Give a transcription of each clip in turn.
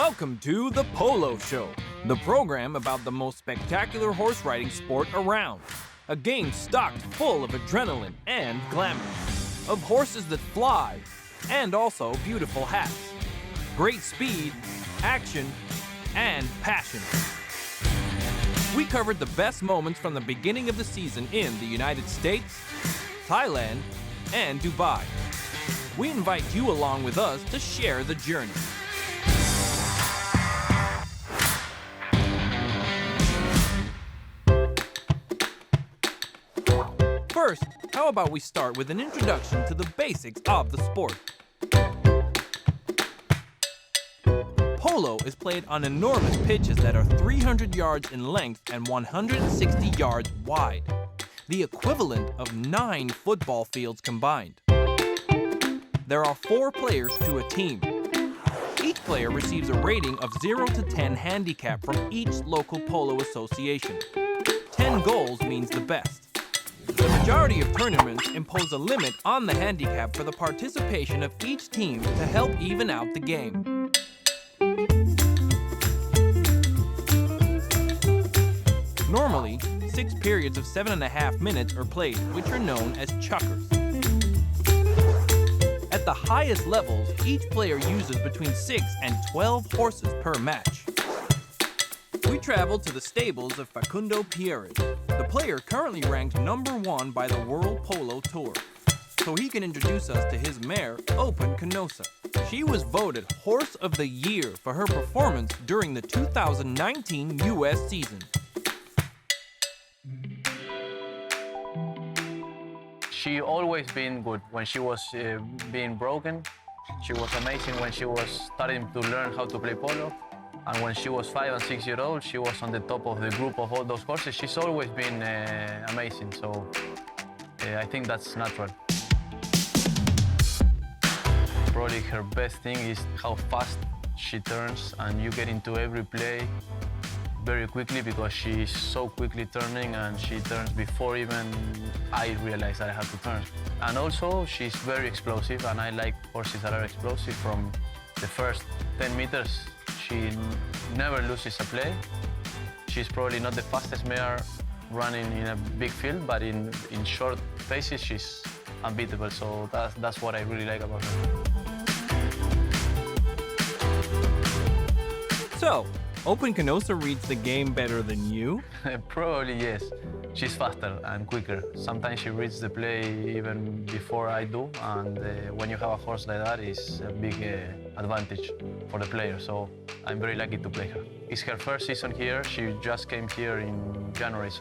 Welcome to the Polo Show, the program about the most spectacular horse riding sport around. A game stocked full of adrenaline and glamour, of horses that fly, and also beautiful hats. Great speed, action, and passion. We covered the best moments from the beginning of the season in the United States, Thailand, and Dubai. We invite you along with us to share the journey. First, how about we start with an introduction to the basics of the sport. Polo is played on enormous pitches that are 300 yards in length and 160 yards wide, the equivalent of 9 football fields combined. There are 4 players to a team. Each player receives a rating of 0 to 10 handicap from each local polo association. 10 goals means the best. The majority of tournaments impose a limit on the handicap for the participation of each team to help even out the game. Normally, 6 periods of 7.5 minutes are played, which are known as chukkers. At the highest levels, each player uses between 6 and 12 horses per match. We traveled to the stables of Facundo Pierres, the player currently ranked number 1 by the World Polo Tour, so he can introduce us to his mare, Open Canosa. She was voted Horse of the Year for her performance during the 2019 U.S. season. She always been good. When she was being broken, she was amazing when she was starting to learn how to play polo. And when she was 5 and 6 years old, she was on the top of the group of all those horses. She's always been amazing, so I think that's natural. Probably her best thing is how fast she turns, and you get into every play very quickly because she's so quickly turning, and she turns before even I realize that I have to turn. And also, she's very explosive, and I like horses that are explosive from the first 10 meters. She never loses a play. She's probably not the fastest mare running in a big field, but in short paces, she's unbeatable. So that's what I really like about her. So, Open Canosa reads the game better than you? Probably yes. She's faster and quicker. Sometimes she reads the play even before I do, and when you have a horse like that, it's a big advantage for the player. So I'm very lucky to play her. It's her first season here. She just came here in January,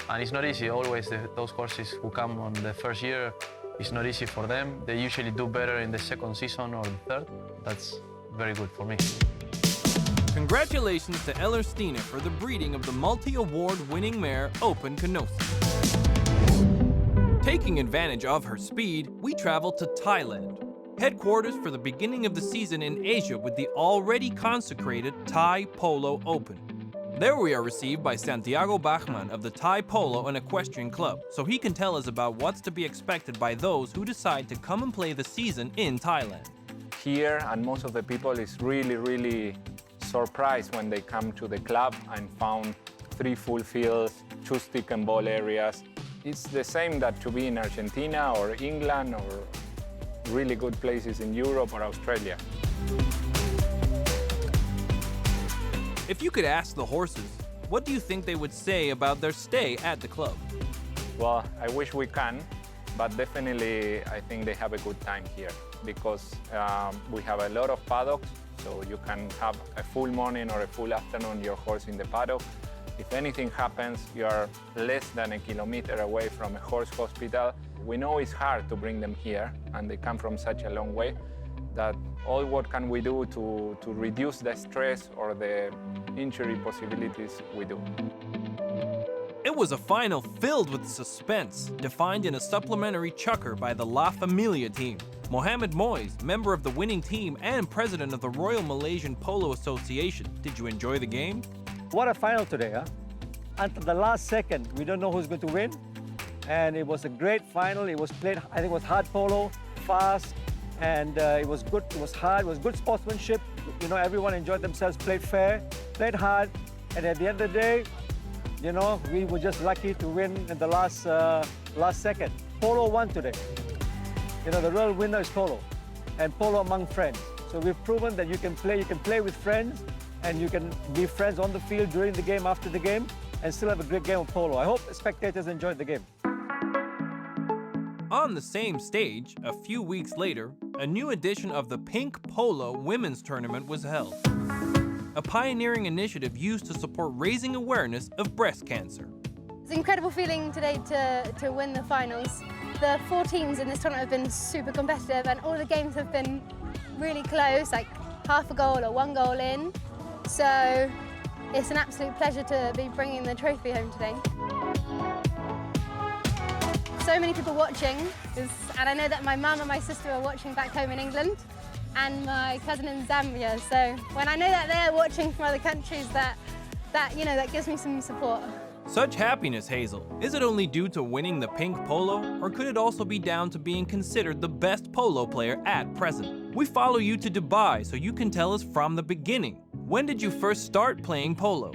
and it's not easy. Always those horses who come on the first year, it's not easy for them. They usually do better in the second season or the third. That's very good for me. Congratulations to Ellerstina for the breeding of the multi-award-winning mare Open Canosa. Taking advantage of her speed, we traveled to Thailand, headquarters for the beginning of the season in Asia with the already consecrated Thai Polo Open. There we are received by Santiago Bachman of the Thai Polo and Equestrian Club, so he can tell us about what's to be expected by those who decide to come and play the season in Thailand. Here, and most of the people is really surprised when they come to the club and found 3 full fields, 2 stick and ball areas. It's the same that to be in Argentina or England or really good places in Europe or Australia. If you could ask the horses, what do you think they would say about their stay at the club? Well, I wish we can, but definitely I think they have a good time here because we have a lot of paddocks. So you can have a full morning or a full afternoon your horse in the paddock. If anything happens, you are less than a kilometer away from a horse hospital. We know it's hard to bring them here, and they come from such a long way, that all what can we do to reduce the stress or the injury possibilities we do. It was a final filled with suspense, defined in a supplementary chukker by the La Familia team. Mohamed Moyes, member of the winning team and president of the Royal Malaysian Polo Association. Did you enjoy the game? What a final today, huh? Until the last second, we don't know who's going to win. And it was a great final. It was played, I think it was hard polo, fast, and it was good, it was hard, it was good sportsmanship. You know, everyone enjoyed themselves, played fair, played hard, and at the end of the day, you know, we were just lucky to win in the last second. Polo won today. You know, the real winner is Polo, and Polo among friends. So we've proven that you can play with friends, and you can be friends on the field during the game, after the game, and still have a great game of polo. I hope spectators enjoyed the game. On the same stage, a few weeks later, a new edition of the Pink Polo Women's Tournament was held, a pioneering initiative used to support raising awareness of breast cancer. It's an incredible feeling today to win the finals. The 4 teams in this tournament have been super competitive, and all the games have been really close, like half a goal or 1 goal in. So it's an absolute pleasure to be bringing the trophy home today. So many people watching, and I know that my mum and my sister are watching back home in England, and my cousin in Zambia. So when I know that they're watching from other countries, that gives me some support. Such happiness, Hazel. Is it only due to winning the pink polo, or could it also be down to being considered the best polo player at present? We follow you to Dubai so you can tell us from the beginning. When did you first start playing polo?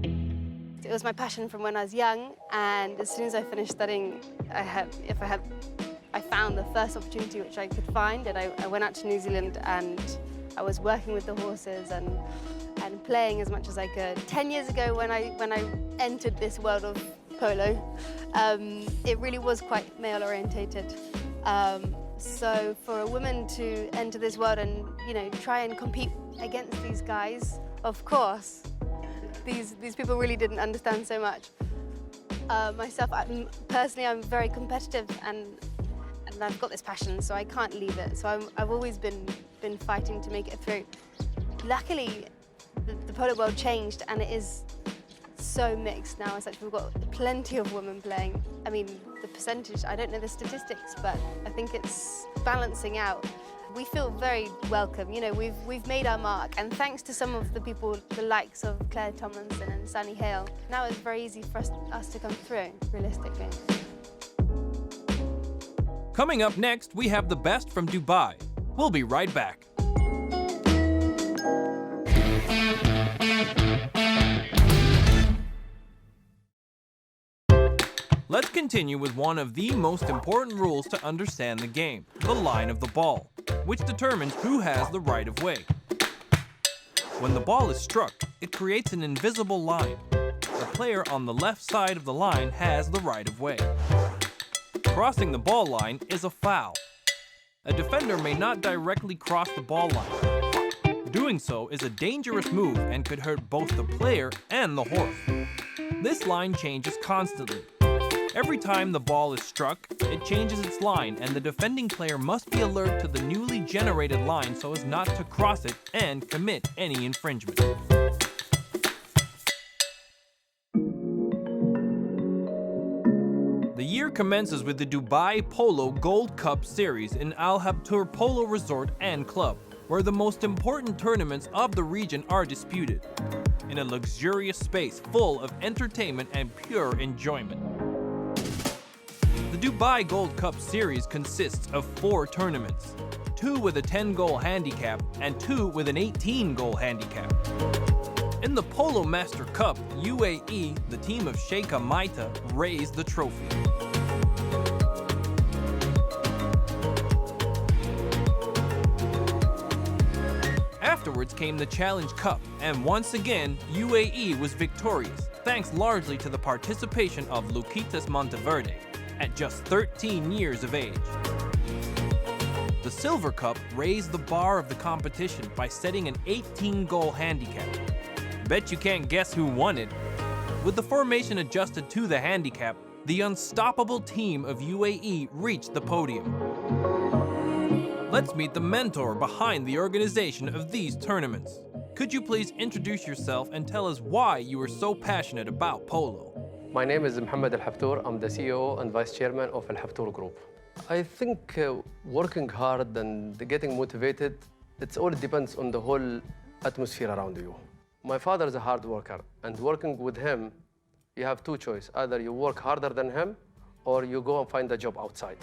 It was my passion from when I was young, and as soon as I finished studying, I found the first opportunity which I could find, and I went out to New Zealand, and I was working with the horses and playing as much as I could. 10 years ago, when I entered this world of polo, it really was quite male-orientated. So for a woman to enter this world and try and compete against these guys, of course, these people really didn't understand so much. Myself, personally, I'm very competitive, and I've got this passion, so I can't leave it. So I've always been fighting to make it through. Luckily, the polo world changed, and it is so mixed now. It's like we've got plenty of women playing. I mean, the percentage, I don't know the statistics, but I think it's balancing out. We feel very welcome. We've made our mark, and thanks to some of the people, the likes of Claire Tomlinson and Sunny Hale, now it's very easy for us to come through, realistically. Coming up next, we have the best from Dubai. We'll be right back. Let's continue with one of the most important rules to understand the game, the line of the ball, which determines who has the right of way. When the ball is struck, it creates an invisible line. The player on the left side of the line has the right of way. Crossing the ball line is a foul. A defender may not directly cross the ball line. Doing so is a dangerous move and could hurt both the player and the horse. This line changes constantly. Every time the ball is struck, it changes its line, and the defending player must be alert to the newly generated line so as not to cross it and commit any infringement. The year commences with the Dubai Polo Gold Cup Series in Al Habtoor Polo Resort and Club, where the most important tournaments of the region are disputed, in a luxurious space full of entertainment and pure enjoyment. The Dubai Gold Cup Series consists of 4 tournaments, 2 with a 10-goal handicap and 2 with an 18-goal handicap. In the Polo Master Cup, UAE, the team of Sheikha Maita, raised the trophy. Afterwards came the Challenge Cup, and once again, UAE was victorious, thanks largely to the participation of Luquitas Monteverde, at just 13 years of age. The Silver Cup raised the bar of the competition by setting an 18-goal handicap. Bet you can't guess who won it. With the formation adjusted to the handicap, the unstoppable team of UAE reached the podium. Let's meet the mentor behind the organization of these tournaments. Could you please introduce yourself and tell us why you are so passionate about polo? My name is Mohammed Al Habtoor. I'm the CEO and Vice Chairman of Al Habtoor Group. I think working hard and getting motivated, it all depends on the whole atmosphere around you. My father is a hard worker, and working with him, you have 2 choices. Either you work harder than him, or you go and find a job outside.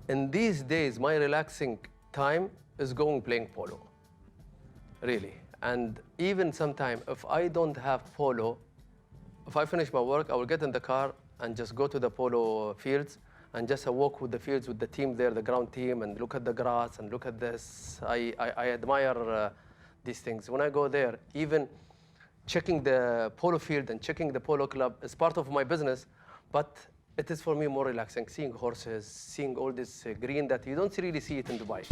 In these days, my relaxing time is going playing polo. really. And even sometimes, if I don't have polo, if I finish my work, I will get in the car and just go to the polo fields and just walk with the fields with the team there, the ground team, and look at the grass and look at this. I admire these things. When I go there, even checking the polo field and checking the polo club is part of my business, but it is for me more relaxing, seeing horses, seeing all this green that you don't really see it in Dubai.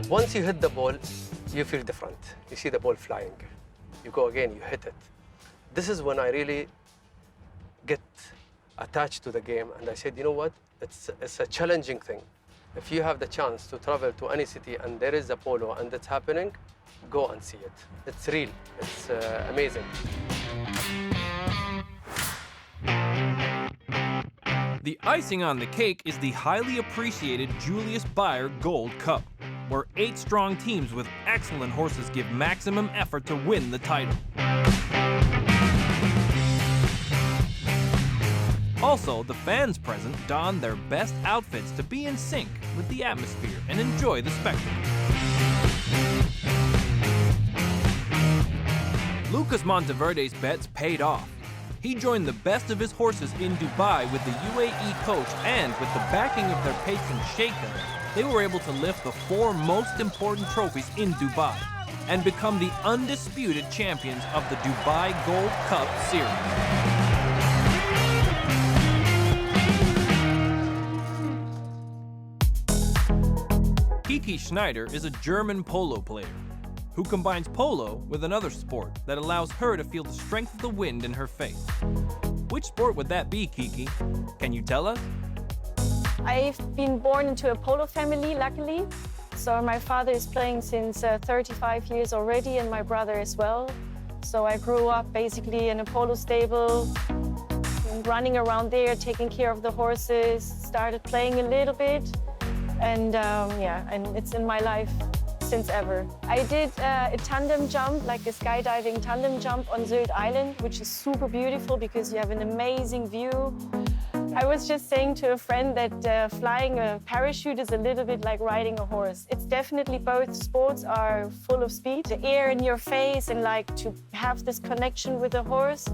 Once you hit the ball, you feel different. You see the ball flying. You go again, you hit it. This is when I really get attached to the game, and I said, you know what? It's a challenging thing. If you have the chance to travel to any city and there is a polo and it's happening, go and see it. It's real. It's amazing. The icing on the cake is the highly appreciated Julius Baer Gold Cup, where 8 strong teams with excellent horses give maximum effort to win the title. Also, the fans present don their best outfits to be in sync with the atmosphere and enjoy the spectacle. Lucas Monteverde's bets paid off. He joined the best of his horses in Dubai with the UAE coach, and with the backing of their patron Sheikha, they were able to lift the 4 most important trophies in Dubai and become the undisputed champions of the Dubai Gold Cup Series. Kiki Schneider is a German polo player who combines polo with another sport that allows her to feel the strength of the wind in her face. Which sport would that be, Kiki? Can you tell us? I've been born into a polo family, luckily. So my father is playing since 35 years already, and my brother as well. So I grew up basically in a polo stable, running around there, taking care of the horses, started playing a little bit. And yeah, and it's in my life since ever. I did a tandem jump, like a skydiving tandem jump on Sylt Island, which is super beautiful because you have an amazing view. I was just saying to a friend that flying a parachute is a little bit like riding a horse. It's definitely both sports are full of speed. The air in your face and like to have this connection with the horse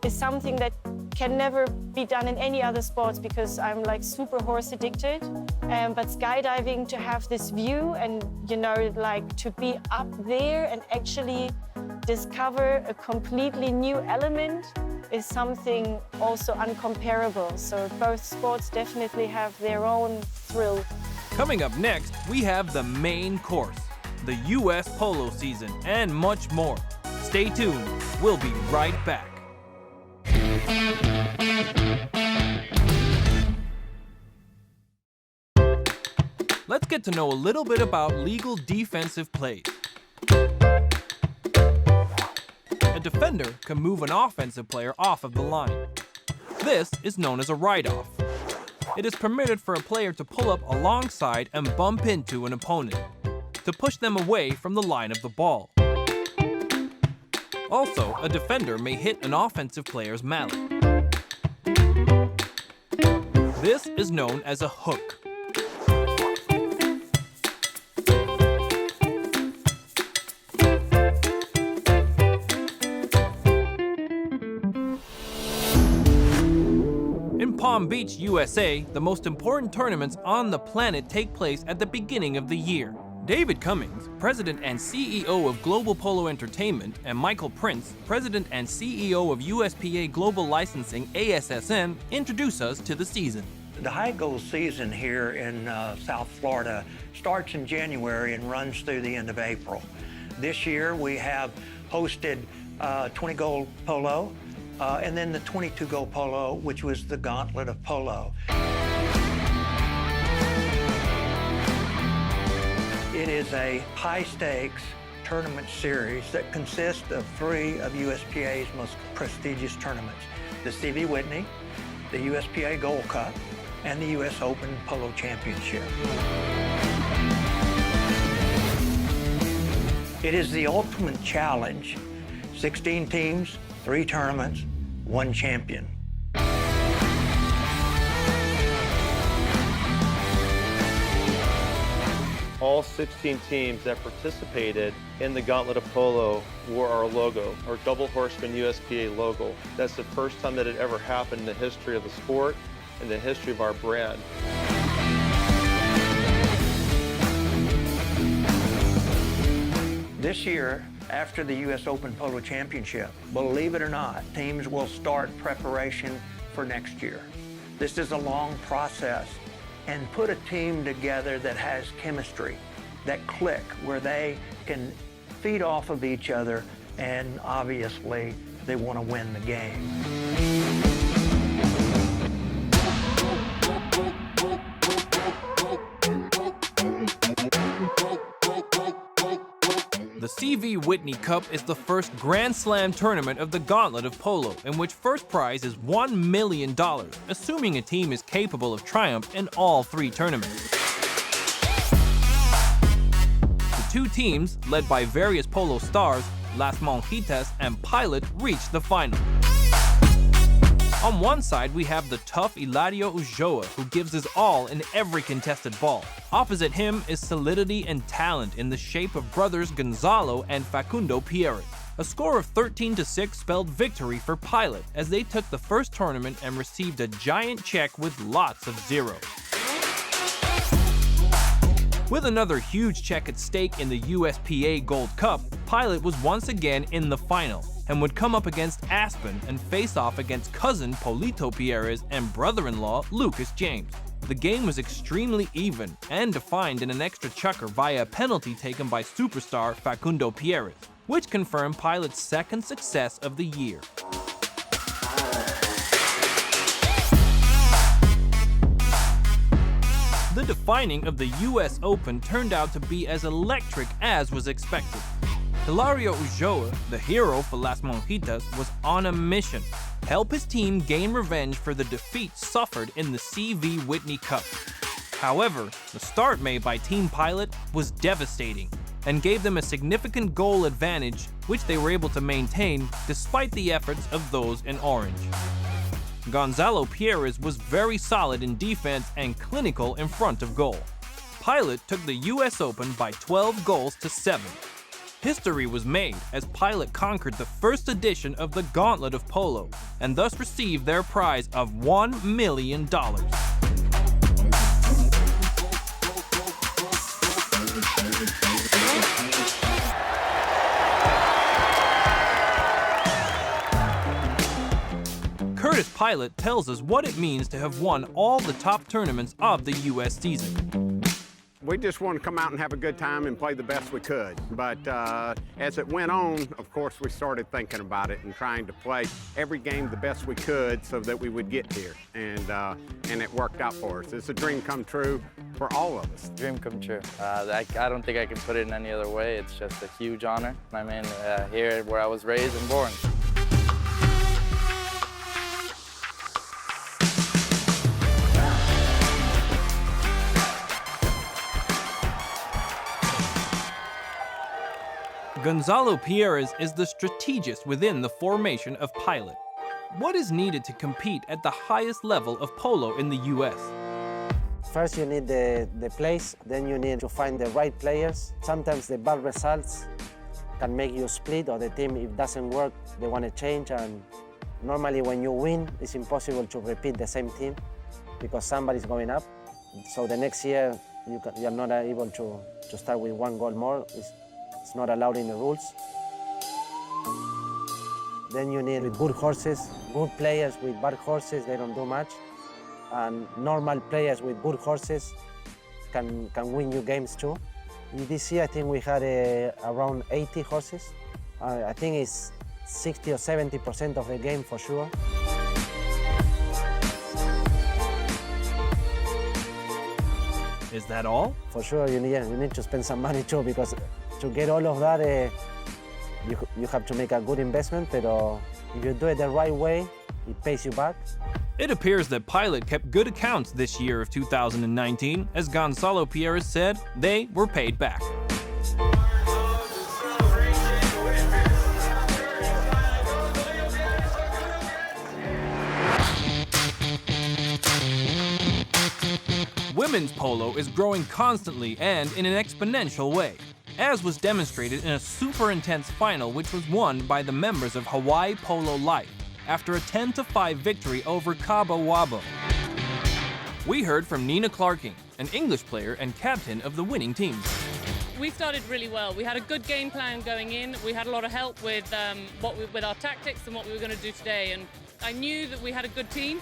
is something that can never be done in any other sports because I'm like super horse addicted. But skydiving, to have this view and, you know, like to be up there and actually discover a completely new element is something also uncomparable. So both sports definitely have their own thrill. Coming up next, we have the main course, the U.S. polo season, and much more. Stay tuned. We'll be right back. Let's get to know a little bit about legal defensive plays. A defender can move an offensive player off of the line. This is known as a write-off. It is permitted for a player to pull up alongside and bump into an opponent, to push them away from the line of the ball. Also, a defender may hit an offensive player's mallet. This is known as a hook. In Palm Beach, USA, the most important tournaments on the planet take place at the beginning of the year. David Cummings, President and CEO of Global Polo Entertainment, and Michael Prince, President and CEO of USPA Global Licensing, ASSN, introduce us to the season. The high goal season here in South Florida starts in January and runs through the end of April. This year we have hosted 20 goal polo, and then the 22 goal polo, which was the gauntlet of polo. It is a high-stakes tournament series that consists of 3 of USPA's most prestigious tournaments: the C.B. Whitney, the USPA Gold Cup, and the U.S. Open Polo Championship. It is the ultimate challenge: 16 teams, 3 tournaments, 1 champion. all 16 teams that participated in the Gauntlet of Polo wore our logo, our Double Horseman USPA logo. That's the first time that it ever happened in the history of the sport and the history of our brand. This year, after the U.S. Open Polo Championship, believe it or not, teams will start preparation for next year. This is a long process, and put a team together that has chemistry, that click, where they can feed off of each other, and obviously they want to win the game. The C.V. Whitney Cup is the first Grand Slam tournament of the Gauntlet of Polo, in which first prize is $1 million, assuming a team is capable of triumph in all 3 tournaments. The 2 teams, led by various polo stars, Las Monjitas and Pilot, reach the final. On one side, we have the tough Hilario Ulloa, who gives his all in every contested ball. Opposite him is solidity and talent in the shape of brothers Gonzalo and Facundo Pierres. A score of 13-6 spelled victory for Pilot, as they took the first tournament and received a giant check with lots of zeros. With another huge check at stake in the USPA Gold Cup, Pilot was once again in the final, and would come up against Aspen and face off against cousin Polito Pierres and brother-in-law Lucas James. The game was extremely even and defined in an extra chukker via a penalty taken by superstar Facundo Pierres, which confirmed Pilot's second success of the year. The defining of the US Open turned out to be as electric as was expected. Hilario Ulloa, the hero for Las Monjitas, was on a mission: help his team gain revenge for the defeat suffered in the C.V. Whitney Cup. However, the start made by Team Pilot was devastating and gave them a significant goal advantage, which they were able to maintain despite the efforts of those in orange. Gonzalo Pierres was very solid in defense and clinical in front of goal. Pilot took the US Open by 12 goals to 7. History was made as Pilot conquered the first edition of the Gauntlet of Polo and thus received their prize of $1 million. Curtis Pilot tells us what it means to have won all the top tournaments of the US season. We just wanted to come out and have a good time and play the best we could. But as it went on, of course, we started thinking about it and trying to play every game the best we could so that we would get here. And it worked out for us. It's a dream come true for all of us. Dream come true. I don't think I can put it in any other way. It's just a huge honor. I'm in here where I was raised and born. Gonzalo Pierres is the strategist within the formation of Pilot. What is needed to compete at the highest level of polo in the US? First you need the place, then you need to find the right players. Sometimes the bad results can make you split, or the team, if it doesn't work, they want to change. And normally when you win, it's impossible to repeat the same team because somebody's going up. So the next year, you're not able to start with 1 goal more. It's not allowed in the rules. Then you need good horses, good players with bad horses, they don't do much. And normal players with good horses can win you games too. This year I think we had around 80 horses. I think it's 60 or 70% of the game for sure. Is that all? For sure, you need to spend some money too, because to get all of that, you have to make a good investment, but if you do it the right way, it pays you back. It appears that Pilot kept good accounts this year of 2019. As Gonzalo Pierres said, they were paid back. Women's polo is growing constantly and in an exponential way, as was demonstrated in a super intense final which was won by the members of Hawaii Polo Life after a 10-5 victory over Cabo Wabo. We heard from Nina Clarking, an English player and captain of the winning team. We started really well. We had a good game plan going in. We had a lot of help with with our tactics and what we were going to do today. And I knew that we had a good team,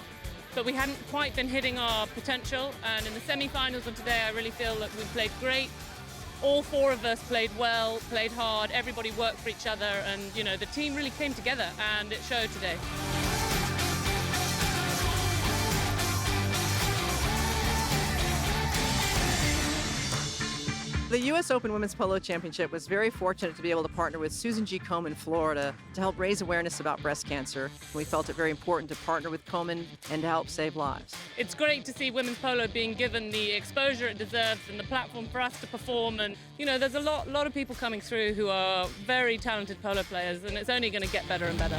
but we hadn't quite been hitting our potential. And in the semi-finals of today, I really feel that we played great. All four of us played well, played hard. Everybody worked for each other, and the team really came together, and it showed today. The U.S. Open Women's Polo Championship was very fortunate to be able to partner with Susan G. Komen in Florida to help raise awareness about breast cancer. We felt it very important to partner with Komen and to help save lives. It's great to see women's polo being given the exposure it deserves and the platform for us to perform. And there's a lot of people coming through who are very talented polo players, and it's only going to get better and better.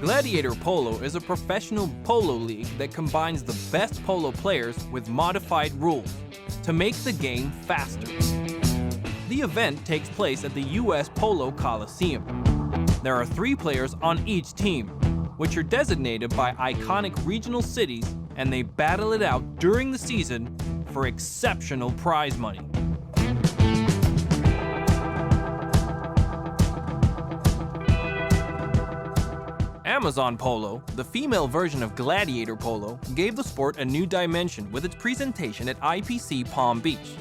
Gladiator Polo is a professional polo league that combines the best polo players with modified rules to make the game faster. The event takes place at the U.S. Polo Coliseum. There are 3 players on each team, which are designated by iconic regional cities, and they battle it out during the season for exceptional prize money. Amazon Polo, the female version of Gladiator Polo, gave the sport a new dimension with its presentation at IPC Palm Beach.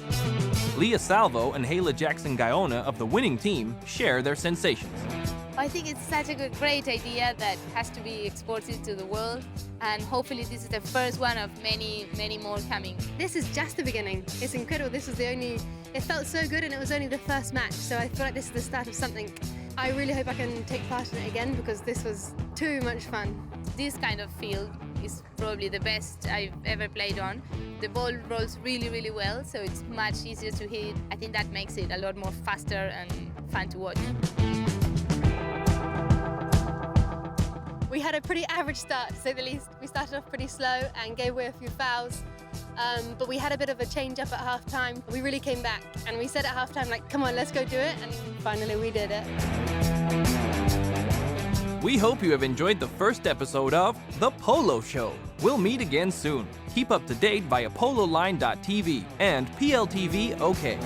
Leah Salvo and Hayla Jackson-Guyona of the winning team share their sensations. I think it's such a great idea that has to be exported to the world, and hopefully this is the first one of many, many more coming. This is just the beginning. It's incredible. This was it felt so good, and it was only the first match, so I feel like this is the start of something. I really hope I can take part in it again because this was too much fun. This kind of field is probably the best I've ever played on. The ball rolls really, really well, so it's much easier to hit. I think that makes it a lot more faster and fun to watch. We had a pretty average start, to say the least. We started off pretty slow and gave away a few fouls, but we had a bit of a change up at half-time. We really came back, and we said at half-time, like, come on, let's go do it, and finally we did it. We hope you have enjoyed the first episode of The Polo Show. We'll meet again soon. Keep up to date via PoloLine.tv and PLTV OK.